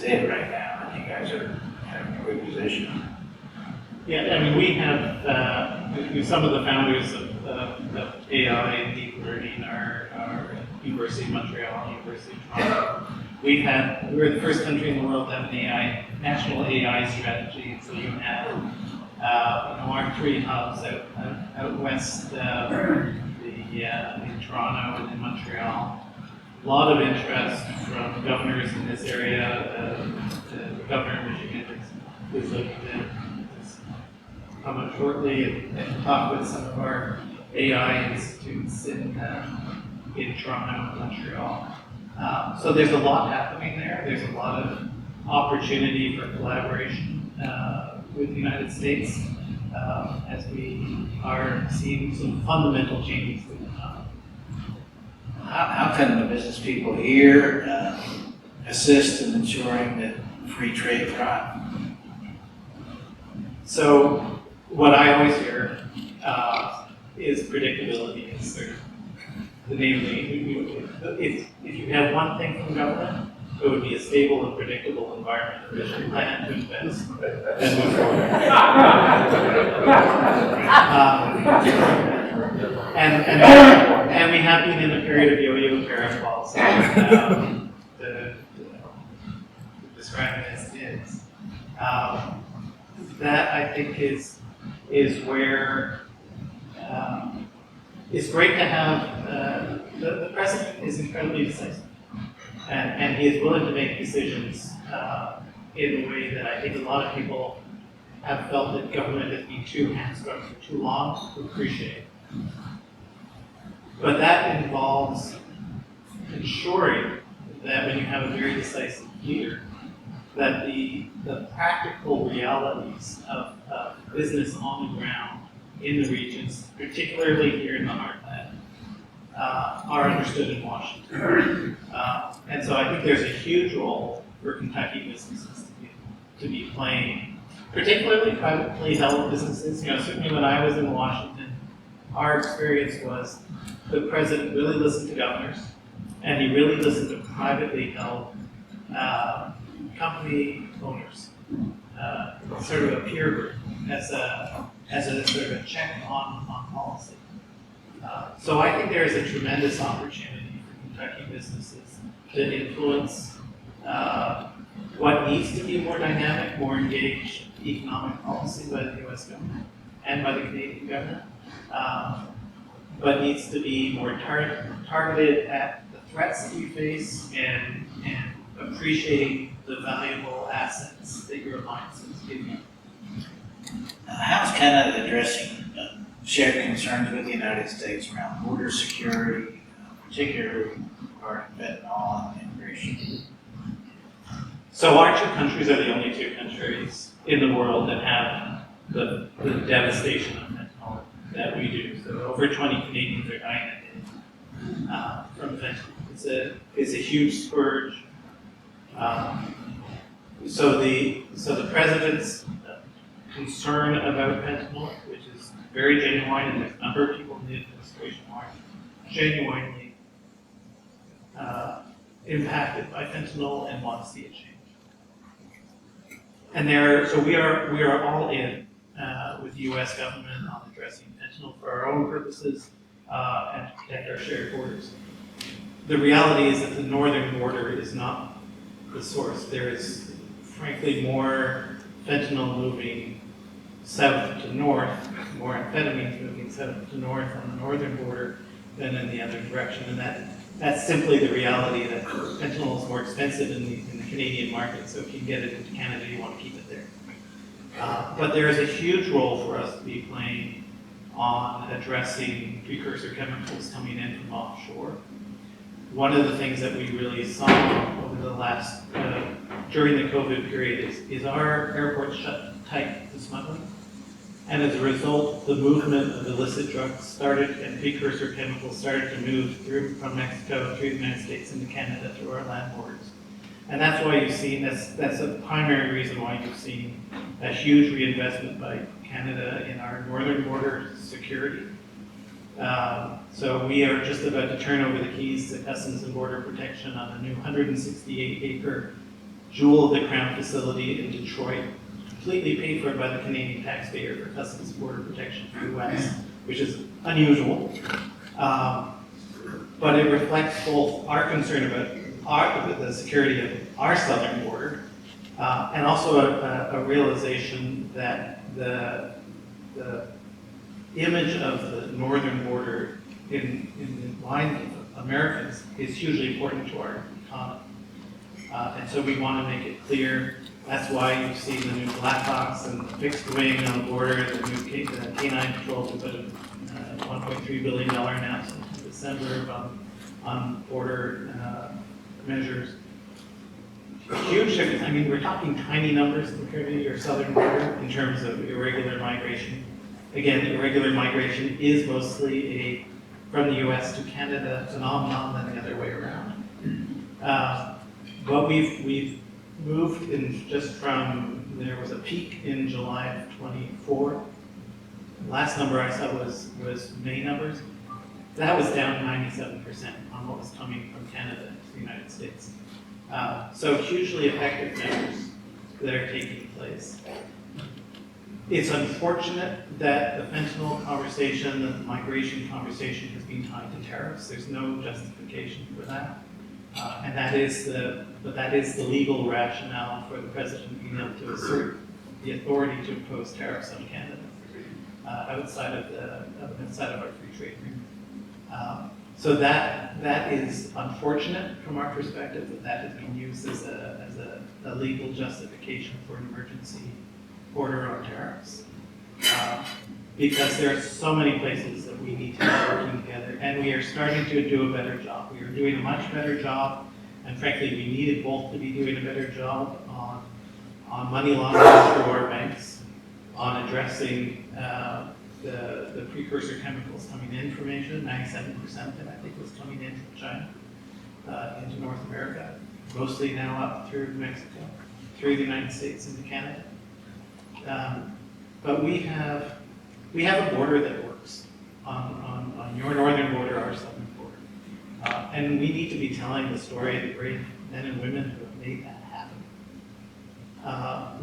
it right now, and you guys are in a good position. Yeah, I mean, we have some of the founders of AI and deep learning are University of Montreal, University of Toronto. We're the first country in the world to have an national AI strategy. So you have our 3 hubs out west, in Toronto and in Montreal. A lot of interest from governors in this area. The governor of Michigan is looking to come up shortly and talk with some of our AI institutes in Toronto and Montreal. So there's a lot happening there. There's a lot of opportunity for collaboration with the United States as we are seeing some fundamental changes to the economy. How can the business people here assist in ensuring that free trade thrives? So what I always hear is predictability. Is sort of the namely, if you have one thing from government, it would be a stable and predictable environment for which to plan to invest and move forward. And we have been in a period of yo-yo tariff policy to describe it as it is. That I think is where it's great to have the president is incredibly decisive, and he is willing to make decisions in a way that I think a lot of people have felt that government has been too hamstrung for too long to appreciate. But that involves ensuring that when you have a very decisive leader, that the practical realities of business on the ground in the regions, particularly here in the heartland, are understood in Washington. And so I think there's a huge role for Kentucky businesses to be playing, particularly privately held businesses. Certainly when I was in Washington, our experience was the president really listened to governors, and he really listened to privately held company owners, sort of a peer group, as a sort of a check on policy. So I think there is a tremendous opportunity for Kentucky businesses to influence what needs to be more dynamic, more engaged economic policy by the U.S. government and by the Canadian government, but needs to be more targeted at the threats that you face and appreciating the valuable assets that your alliances give you. How's Canada addressing shared concerns with the United States around border security, particularly regarding fentanyl and immigration? So our 2 countries are the only 2 countries in the world that have the devastation of fentanyl that we do. So over 20 Canadians are dying a day from fentanyl. It's a huge scourge. So the president's concern about fentanyl, which is very genuine, and there's a number of people in the administration who are genuinely impacted by fentanyl and want to see it change. And so we are all in with the U.S. government on addressing fentanyl for our own purposes and to protect our shared borders. The reality is that the northern border is not the source. There is, frankly, more fentanyl moving south to north, more amphetamines moving south to north on the northern border than in the other direction, and that's simply the reality that fentanyl is more expensive in the Canadian market, so if you get it into Canada, you want to keep it there. But there is a huge role for us to be playing on addressing precursor chemicals coming in from offshore. One of the things that we really saw over the last, during the COVID period is our airports shut tight to smuggling. And as a result, the movement of illicit drugs started and precursor chemicals started to move through from Mexico through the United States into Canada through our land borders. And that's why you've seen, that's a primary reason why you've seen a huge reinvestment by Canada in our northern border security. So we are just about to turn over the keys to Customs and Border Protection on a new 168-acre jewel of the crown facility in Detroit, completely paid for by the Canadian taxpayer for Customs and Border Protection for the West, which is unusual. But it reflects both our concern about the security of our southern border, and also a realization that the image of the northern border in the mind of Americans is hugely important to our economy. And so we want to make it clear. That's why you've seen the new Blackhawks and the fixed wing on the border, the new K-9 patrols. We put a $1.3 billion announcement in December on border measures. Huge difference. I mean, we're talking tiny numbers compared to your southern border in terms of irregular migration. Again, irregular migration is mostly from the U.S. to Canada phenomenon than the other way around. But we've moved in just from, there was a peak in July of 24. Last number I saw was May numbers. That was down 97% on what was coming from Canada to the United States. So hugely effective measures that are taking place. It's unfortunate that the fentanyl conversation, the migration conversation has been tied to tariffs. There's no justification for that. And that is the legal rationale for the president being able to assert the authority to impose tariffs on Canada outside of our free trade agreement. So that is unfortunate from our perspective that has been used as a legal justification for an emergency order on tariffs. Because there are so many places that we need to be working together, and we are starting to do a better job. We are doing a much better job, and frankly, we needed both to be doing a better job on money laundering through our banks, on addressing the precursor chemicals coming in from Asia. 97% of it, I think, was coming in from China into North America, mostly now up through Mexico, through the United States into Canada. But we have a border that works on your northern border, our southern border. And we need to be telling the story of the brave men and women who have made that happen,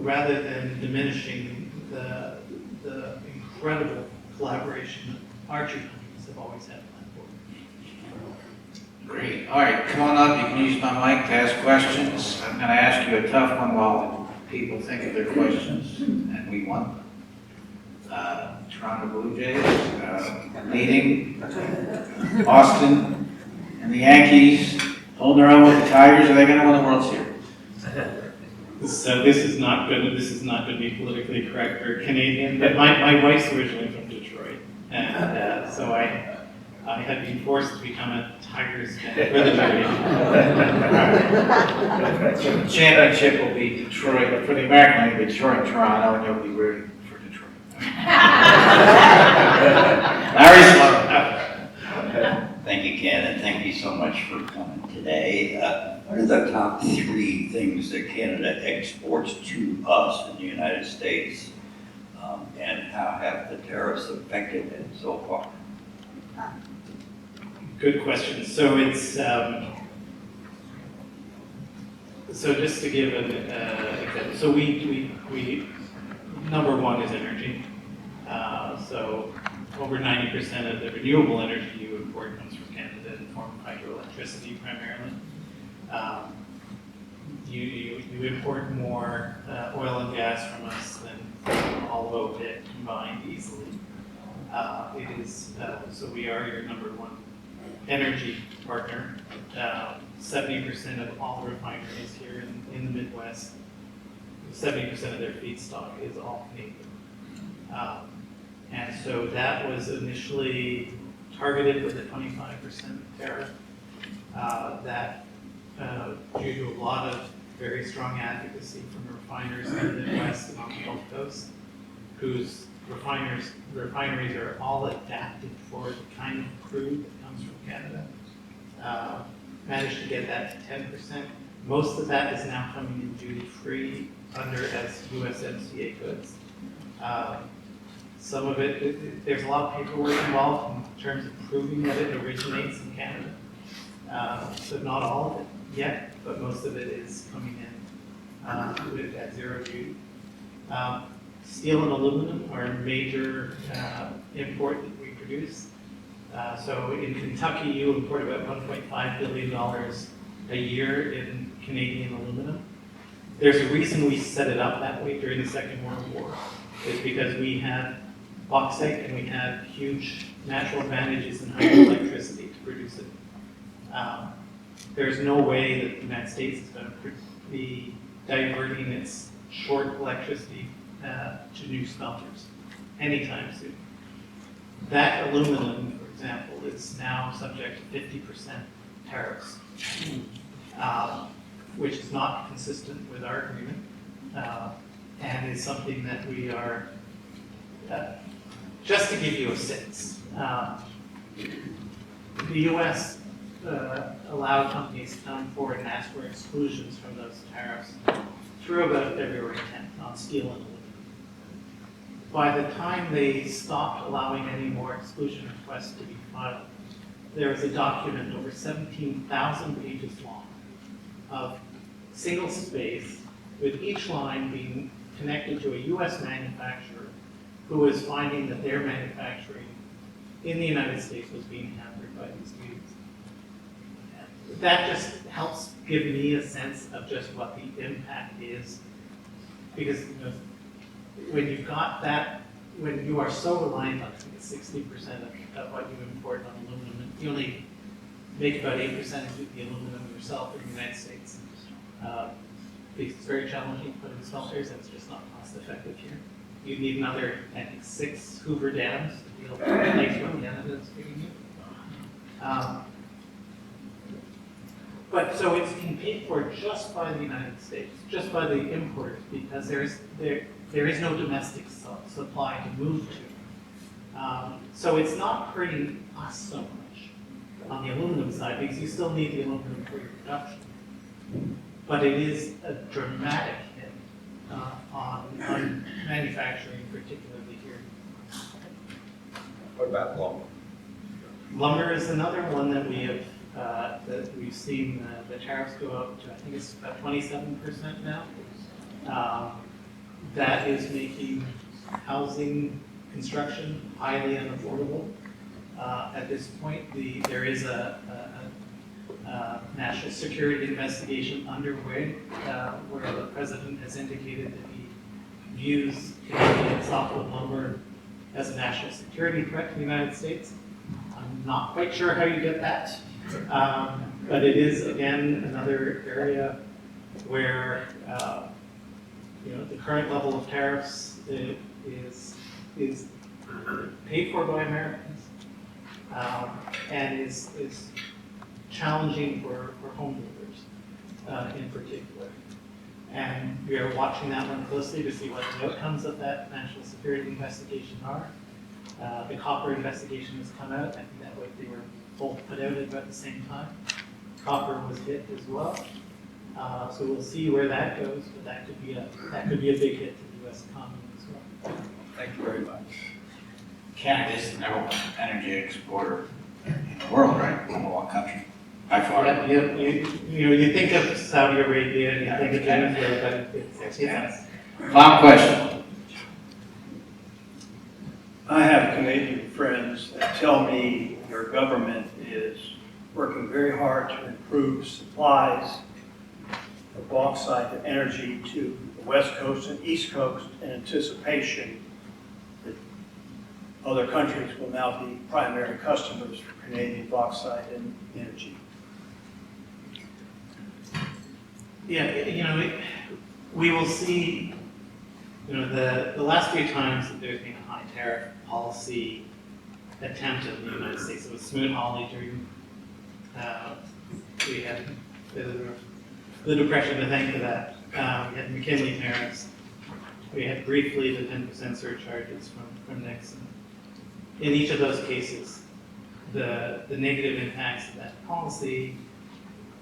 rather than diminishing the incredible collaboration that our two countries have always had on that border. Great. All right, come on up. You can use my mic to ask questions. I'm going to ask you a tough one while people think of their questions, and we want them. Toronto Blue Jays leading, Boston, and the Yankees holding their own with the Tigers. Are they going to win the World Series? So this is not going to be politically correct or Canadian, but my wife's originally from Detroit, and so I had been forced to become a Tigers fan for the So the championship will be Detroit, but for the American League, Detroit and Toronto, and you'll be rooting for Detroit. Larry Sloan. Thank you, Ken, and thank you so much for coming today. What are the top 3 things that Canada exports to us in the United States, and how have the tariffs affected it so far? Good question. So it's so just to give an example. So we number 1 is energy. So over 90% of the renewable energy you import comes from Canada in the form of hydroelectricity primarily. You import more oil and gas from us than all of OPEC combined easily. It is so we are your number 1 energy partner. 70% of all refineries here in the Midwest, 70% of their feedstock is all Canadian. And so that was initially targeted with a 25% tariff. That due to a lot of very strong advocacy from refiners in the Midwest and on the Gulf Coast, whose refineries are all adapted for the kind of crude that comes from Canada. Managed to get that to 10%. Most of that is now coming in duty-free under as USMCA goods. Some of it, there's a lot of paperwork involved in terms of proving that it originates in Canada. So not all of it yet, but most of it is coming in at zero duty. Steel and aluminum are a major import that we produce. So in Kentucky, you import about $1.5 billion a year in Canadian aluminum. There's a reason we set it up that way during the Second World War. It's because we had bauxite and we had huge natural advantages in hydroelectricity to produce it. There's no way that the United States is going to be diverting its short electricity to new smelters anytime soon. That aluminum, for example, is now subject to 50% tariffs, which is not consistent with our agreement, and is something that we are, just to give you a sense, the U.S. Allowed companies to come forward and ask for exclusions from those tariffs through about February 10th on steel and aluminum. By the time they stopped allowing any more exclusion requests to be filed, there was a document over 17,000 pages long of single space, with each line being connected to a U.S. manufacturer who was finding that their manufacturing in the United States was being hampered by these duties. That just helps give me a sense of just what the impact is, because when you've got that, when you are so reliant on 60% of what you import on aluminum, and you only make about 8% of the aluminum yourself in the United States. It's very challenging to put in smelters, and it's just not cost effective here. You need another, I think, 6 Hoover dams to be able to replace what Canada is giving you. But so it's being paid for just by the United States, just by the importers, because there is no domestic supply to move to. So it's not hurting us so much on the aluminum side, because you still need the aluminum for your production. But it is a dramatic hit on manufacturing, particularly here. What about lumber? Lumber is another one that we have that we've seen the tariffs go up to. I think it's about 27% now. That is making housing construction highly unaffordable. At this point, there is a national security investigation underway where the president has indicated that he views Canadian softwood lumber as a national security threat to the United States. I'm not quite sure how you get that, but it is, again, another area where the current level of tariffs is paid for by Americans and is challenging for home builders in particular. And we are watching that one closely to see what the outcomes of that national security investigation are. The copper investigation has come out. I think that they were both put out at about the same time. Copper was hit as well. So we'll see where that goes, but that could be a big hit to the U.S. economy as well. Thank you very much. Canada is the number one energy exporter in the world, right? Number one country, by far. Yeah, you think of Saudi Arabia and you think of Venezuela, but it's Canada. Final question. I have Canadian friends that tell me your government is working very hard to improve supplies of bauxite and energy to the West Coast and East Coast in anticipation that other countries will now be primary customers for Canadian bauxite and energy. Yeah, we will see, the last few times that there's been a high tariff policy attempt in the United States, it was Smoot-Hawley during, we had the Depression to thank for that. We had McKinley tariffs. We had briefly the 10% surcharges from Nixon. In each of those cases, the negative impacts of that policy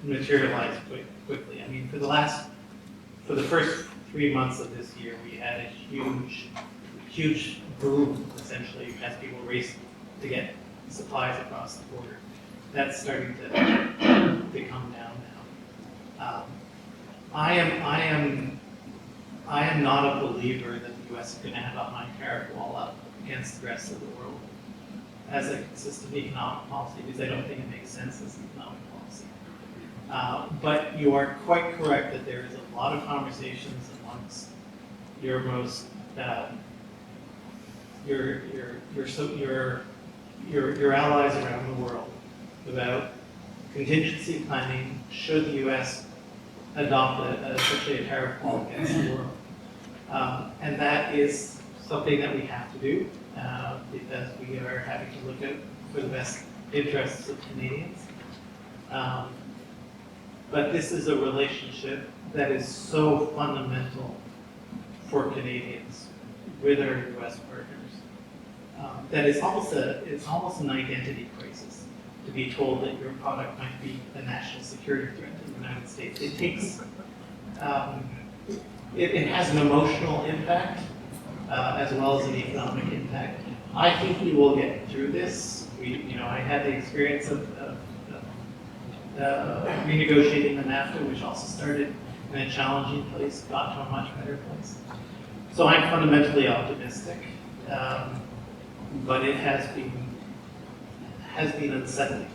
materialized quickly. I mean, for the first 3 months of this year, we had a huge boom, essentially, as people raced to get supplies across the border. That's starting to come down now. I am not a believer that the U.S. is going to have a high tariff wall up against the rest of the world as a consistent economic policy, because I don't think it makes sense as an economic policy. But you are quite correct that there is a lot of conversations amongst your most your allies around the world about contingency planning should the U.S. adopt essentially a tariff wall against the world. And that is something that we have to do because we are having to look at for the best interests of Canadians. But this is a relationship that is so fundamental for Canadians with our U.S. partners that it's almost an identity crisis to be told that your product might be a national security threat to the United States. It takes, it has an emotional impact as well as an economic impact. I think we will get through this. I had the experience of renegotiating the NAFTA, which also started in a challenging place, got to a much better place. So I'm fundamentally optimistic, but it has been unsettling.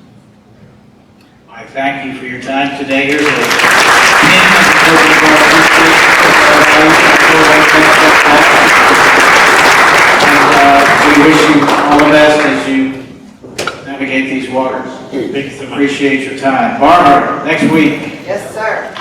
I thank you for your time today. Here's we wish you all the best as you navigate these waters. Thank you so much. Appreciate your time. Barbara, next week. Yes, sir.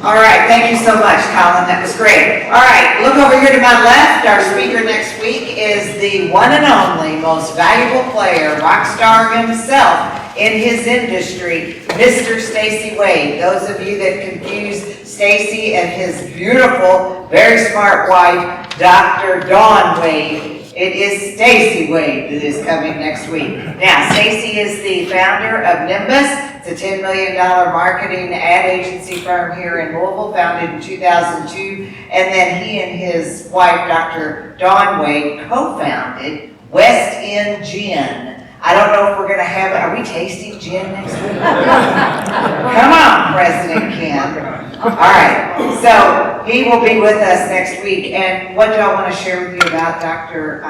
All right, thank you so much, Colin. That was great. All right, look over here to my left. Our speaker next week is the one and only most valuable player, rock star himself in his industry, Mr. Stacey Wade. Those of you that confuse Stacey and his beautiful, very smart wife, Dr. Dawn Wade, it is Stacey Wade that is coming next week. Now, Stacey is the founder of Nimbus. It's a $10 million marketing ad agency firm here in Louisville, founded in 2002. And then he and his wife, Dr. Dawn Wade, co-founded West End Gin. I don't know if we're going to have it. Are we tasting gin next week? Come on, President Ken. All right. So he will be with us next week. And what do I want to share with you about Dr.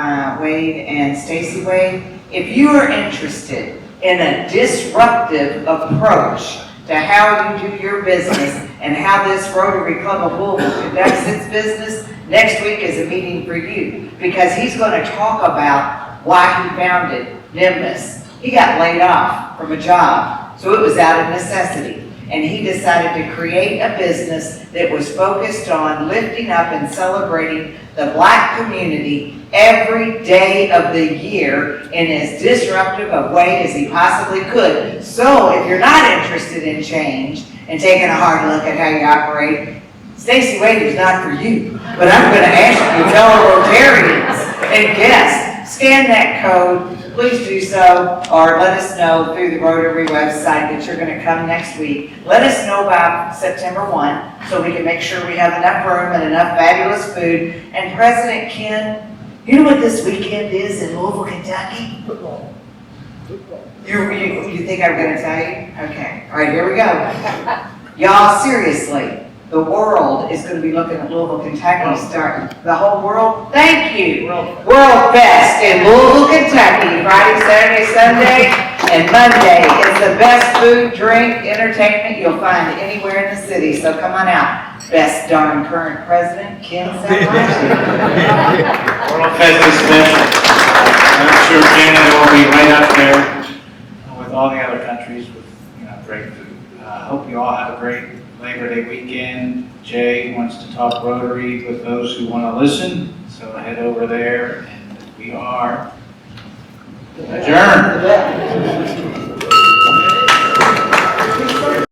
Wade and Stacey Wade? If you are interested in a disruptive approach to how you do your business and how this Rotary Club of Louisville conducts its business, next week is a meeting for you, because he's going to talk about why he founded Nimbus. He got laid off from a job, so it was out of necessity. And he decided to create a business that was focused on lifting up and celebrating the Black community every day of the year in as disruptive a way as he possibly could. So if you're not interested in change and taking a hard look at how you operate, Stacey Wade is not for you. But I'm going to ask you, fellow Rotarians and guests, scan that code. Please do so, or let us know through the Rotary website that you're going to come next week. Let us know by September 1 so we can make sure we have enough room and enough fabulous food. And President Ken, you know what this weekend is in Louisville, Kentucky? Football. You think I'm going to tell you? Okay. All right, here we go. Y'all, seriously. The world is going to be looking at Louisville, Kentucky starting. The whole world? Thank you. World Fest in Louisville, Kentucky. Friday, Saturday, Sunday, and Monday. It's the best food, drink, entertainment you'll find anywhere in the city. So come on out. Best darn current president, Ken Salvation. World Fest is special. I'm sure Canada will be right up there with all the other countries with, great food. Hope you all have a great Labor Day weekend. Jay wants to talk Rotary with those who want to listen, so head over there, and we are adjourned.